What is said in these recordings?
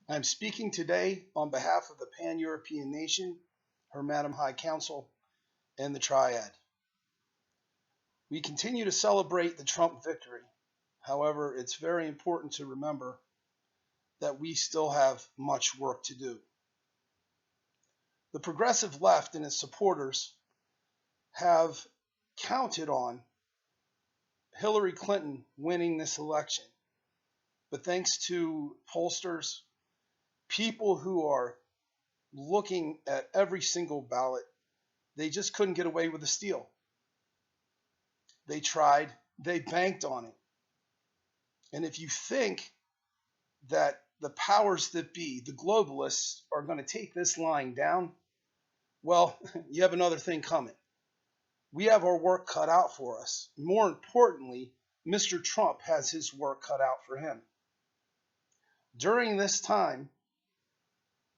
I am speaking today on behalf of the Pan-European nation, Her Madam High Council, and the Triad. We continue to celebrate the Trump victory. However, it's very important to remember that we still have much work to do. The progressive left and its supporters have counted on Hillary Clinton winning this election. But thanks to pollsters, people who are looking at every single ballot, they just couldn't get away with the steal. They tried, they banked on it. And if you think that the powers that be, the globalists, are going to take this lying down, well, you have another thing coming. We have our work cut out for us. More importantly, Mr. Trump has his work cut out for him. During this time,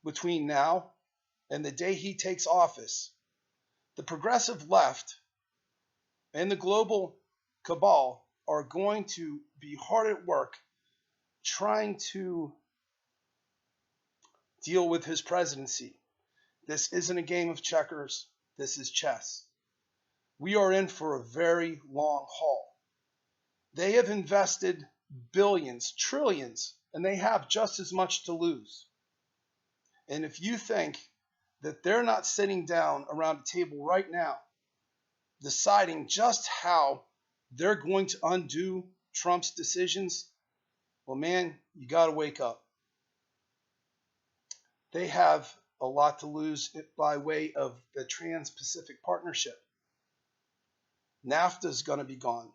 between now and the day he takes office, the progressive left and the global cabal are going to be hard at work trying to deal with his presidency. This isn't a game of checkers. This is chess. We are in for a very long haul. They have invested billions, trillions, and they have just as much to lose. And if you think that they're not sitting down around a table right now deciding just how they're going to undo Trump's decisions, well, man, you got to wake up. They have a lot to lose by way of the Trans-Pacific Partnership. NAFTA is going to be gone.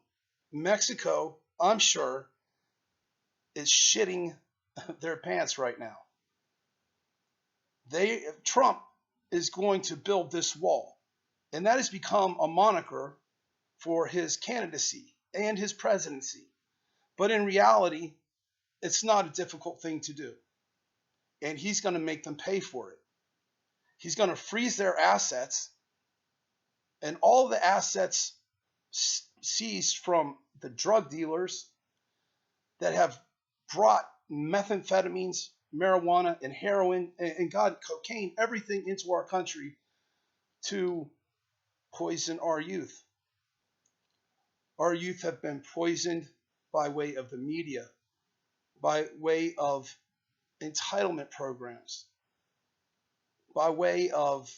Mexico, I'm sure, is shitting their pants right now. Trump is going to build this wall, and that has become a moniker for his candidacy and his presidency. But in reality, it's not a difficult thing to do, and he's going to make them pay for it. He's going to freeze their assets, and all the assets seized from the drug dealers that have brought methamphetamines, marijuana, and heroin, and God, cocaine, everything into our country to poison our youth. Our youth have been poisoned by way of the media, by way of entitlement programs, by way of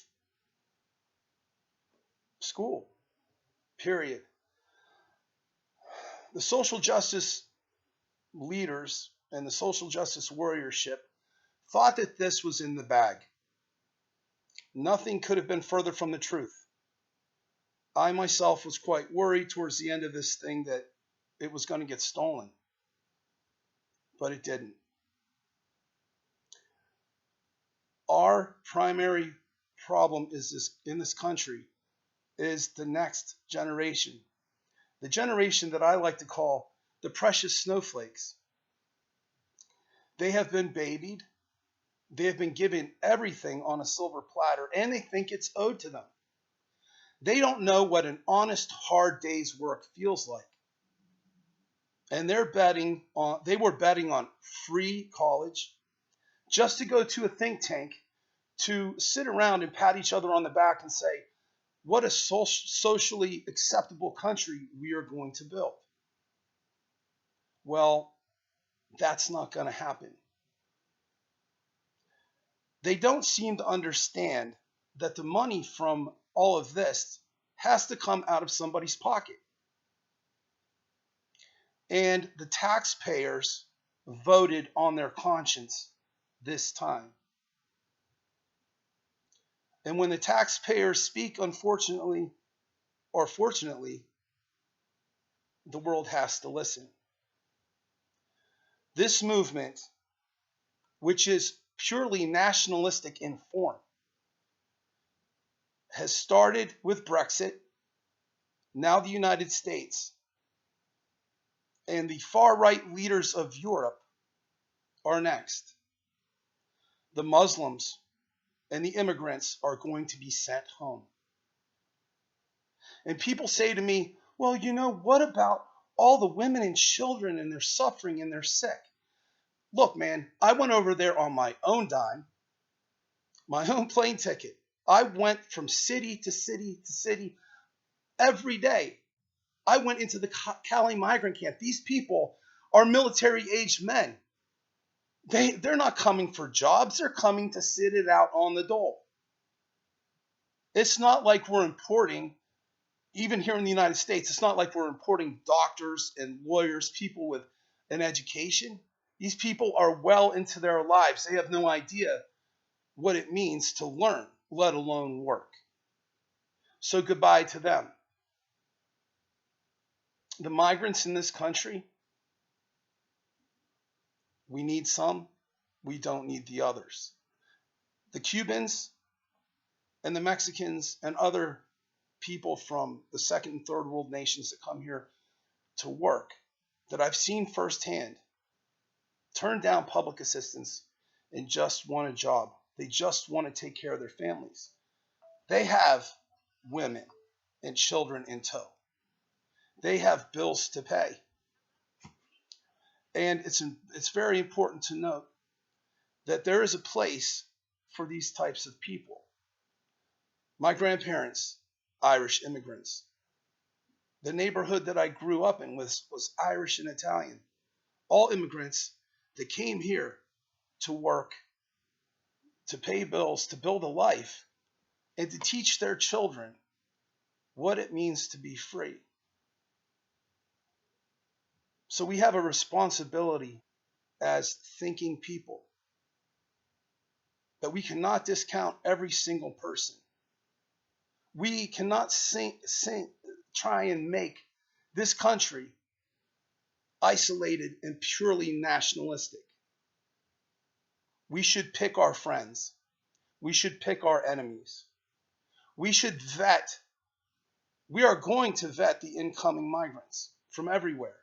school, period. The social justice leaders and the social justice warriorship thought that this was in the bag. Nothing could have been further from the truth. I myself was quite worried towards the end of this thing that it was going to get stolen, but it didn't. Our primary problem in this country is the next generation. The generation that I like to call the precious snowflakes. They have been babied. They have been given everything on a silver platter, and they think it's owed to them. They don't know what an honest, hard day's work feels like. And they were betting on free college, just to go to a think tank, to sit around and pat each other on the back and say, what a socially acceptable country we are going to build. Well, that's not going to happen. They don't seem to understand that the money from all of this has to come out of somebody's pocket. And the taxpayers voted on their conscience this time. And when the taxpayers speak, unfortunately, or fortunately, the world has to listen. This movement, which is purely nationalistic in form, has started with Brexit, now the United States, and the far-right leaders of Europe are next. The Muslims and the immigrants are going to be sent home. And people say to me, well, what about all the women and children, and they're suffering and they're sick? Look, man, I went over there on my own dime, my own plane ticket. I went from city to city to city every day. I went into the Cali migrant camp. These people are military-aged men. They're not coming for jobs. They're coming to sit it out on the dole. It's not like we're importing, even here in the United States, it's not like we're importing doctors and lawyers, people with an education. These people are well into their lives. They have no idea what it means to learn, let alone work. So goodbye to them. The migrants in this country, we need some, we don't need the others. The Cubans and the Mexicans and other people from the second and third world nations that come here to work, that I've seen firsthand, turn down public assistance and just want a job. They just want to take care of their families. They have women and children in tow. They have bills to pay. And it's very important to note that there is a place for these types of people. My grandparents, Irish immigrants. The neighborhood that I grew up in was Irish and Italian. All immigrants that came here to work, to pay bills, to build a life, and to teach their children what it means to be free. So we have a responsibility as thinking people that we cannot discount every single person. We cannot try and make this country isolated and purely nationalistic. We should pick our friends. We should pick our enemies. We should vet. We are going to vet the incoming migrants from everywhere.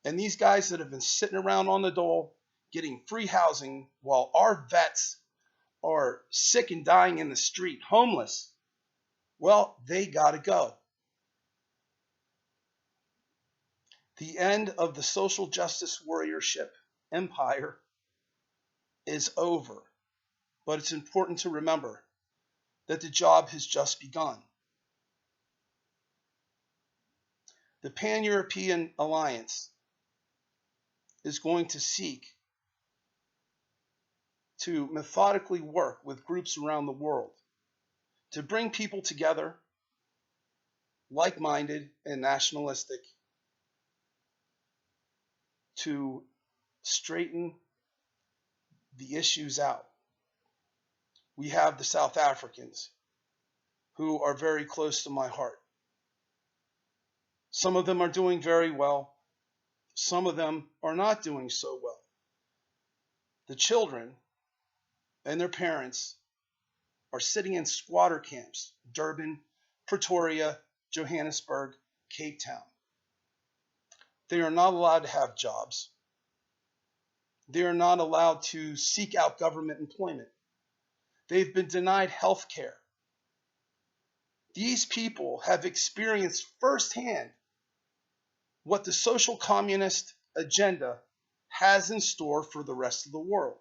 And these guys that have been sitting around on the dole getting free housing while our vets are sick and dying in the street, homeless, well, they got to go. The end of the social justice warriorship empire is over. But it's important to remember that the job has just begun. The Pan-European Alliance is going to seek to methodically work with groups around the world to bring people together, like-minded and nationalistic, to straighten the issues out. We have the South Africans, who are very close to my heart. Some of them are doing very well. Some of them are not doing so well. The children and their parents are sitting in squatter camps, Durban, Pretoria, Johannesburg, Cape Town. They are not allowed to have jobs. They are not allowed to seek out government employment. They've been denied health care. These people have experienced firsthand what the social communist agenda has in store for the rest of the world.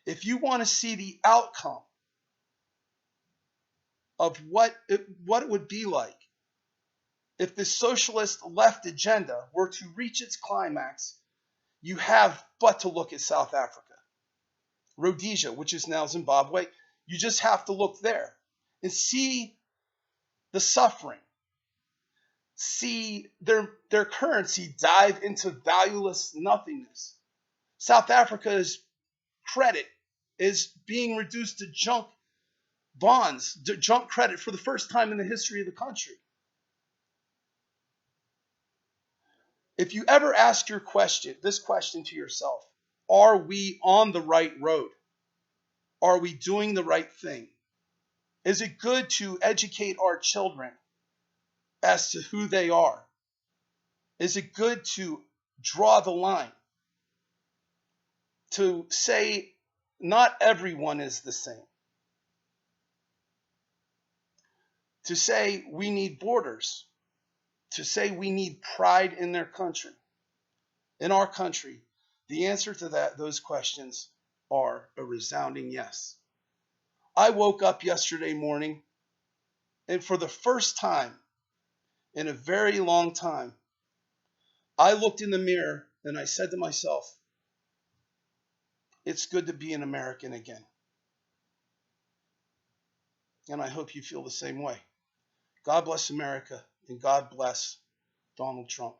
If you want to see the outcome of what it would be like if the socialist left agenda were to reach its climax, you have but to look at South Africa. Rhodesia, which is now Zimbabwe, you just have to look there and see the suffering. See their currency dive into valueless nothingness. South Africa's credit is being reduced to junk bonds, junk credit for the first time in the history of the country. If you ever ask this question to yourself, are we on the right road? Are we doing the right thing? Is it good to educate our children as to who they are? Is it good to draw the line? To say not everyone is the same? To say we need borders? To say we need pride in their country, in our country, The answer to those questions are a resounding yes. I woke up yesterday morning, and for the first time in a very long time, I looked in the mirror and I said to myself, it's good to be an American again. And I hope you feel the same way. God bless America, and God bless Donald Trump.